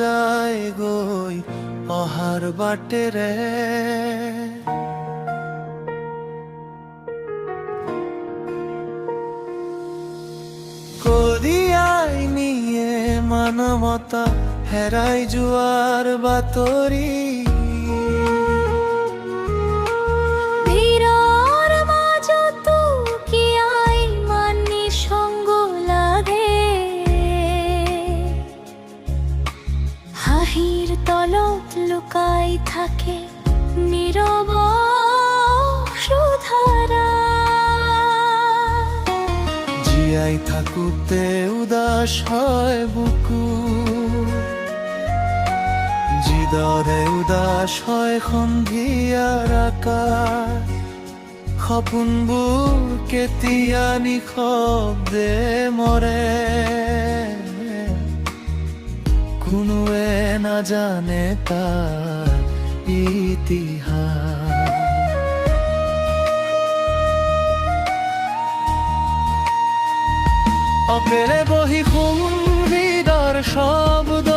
যায় গৈ অহাৰ বাটেৰে কঢ়িয়াই নিয়ে মানৱতা হেৰাই যোৱাৰ বাতৰি হাঁহিৰ তলত লুকাই থাকে নীৰৱ সুধাৰা জীয়াই থাকোঁতে উদাস হয় বুকু যিদৰে উদাস হয় সন্ধিয়াৰ আকাশ সপোনবোৰ কেতিয়া নিশব্দে মৰে কোনোৱে নাজানে তাৰ ইতিহাস অপেৰে বহি সংগীতৰ শব্দ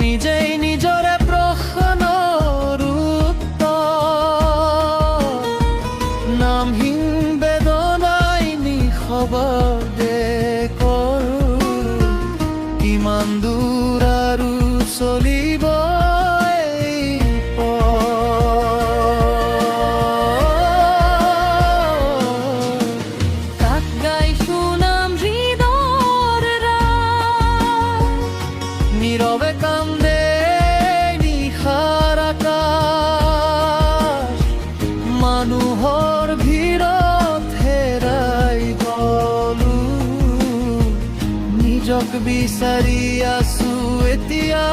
নিজেই নিজৰে প্ৰশ্নৰ উত্তৰ নামহীন বেদনাই নিশব্দে কিমান দূৰ আৰু চলিব কাক গাই শুনাম হৃদয়ৰ ৰাগ নীৰৱে কান্দে নিশাৰ আকাশ মানুহৰ ভিৰত হেৰাই গলো নিজক বিচাৰি আছো এতিয়া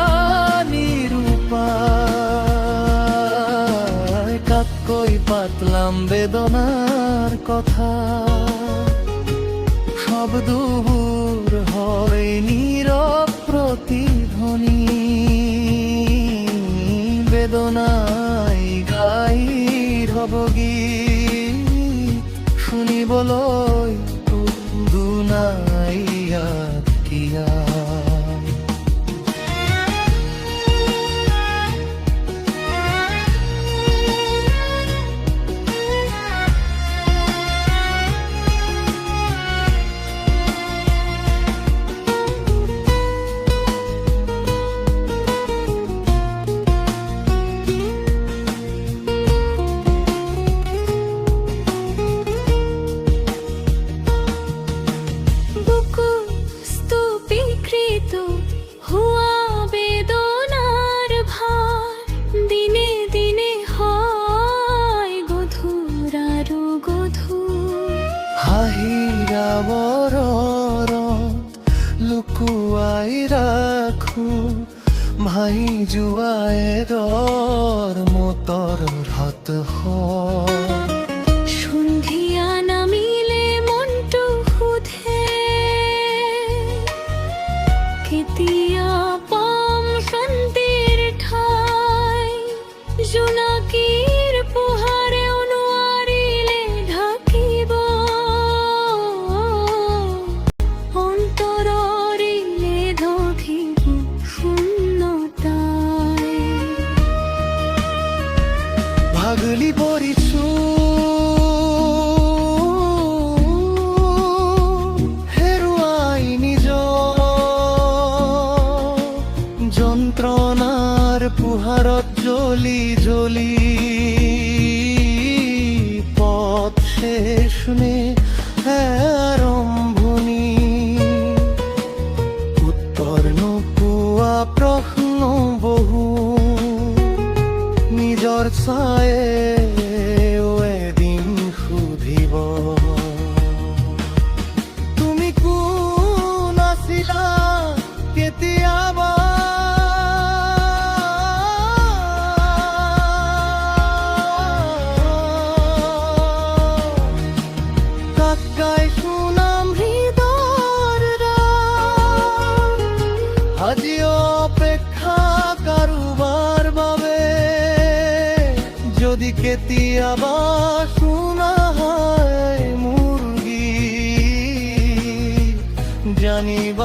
নিৰূপায় কাক কৈ পাতলাম বেদনাৰ কথা শব্দবোৰ হয় নীৰৱ প্ৰতিধ্বনি বেদনাই গাই হব গীত শুনিবলৈ দুনাই ইয়াত কিয়া হুয়া বেদনার ভার দিনে দিনে হয় গধুর আৰু গধুৰ হাঁহিৰ আৱৰণত লুকুৱাই ৰাখো ভাহি যোৱা এৰৰ মতৰ হাত সন্ধিয়া নামিলে মনটো সোধে কেতিয়া পাম শান্তিৰ ঠাই জোনাকীৰ পোহৰেও নোৱাৰিলে ঢাকিব অন্তৰৰিলে ধৰিব শূন্যতাই ভাগলি পৰিছো হেৰুৱাই যন্ত্ৰণাৰ পোহৰত জ্বলি জ্বলি পথ শেষ নে আৰম্ভণি উত্তৰ নোপোৱা প্ৰশ্ন বহু নিজৰ ছায়ে এদিন সুধিব তুমি কোন আছিলা কেতিয়াবা আজি অপেক্ষা কাৰোবাৰ বাবে যদি কেতিয়াবা শুনা হয় মোৰ গীত জানিব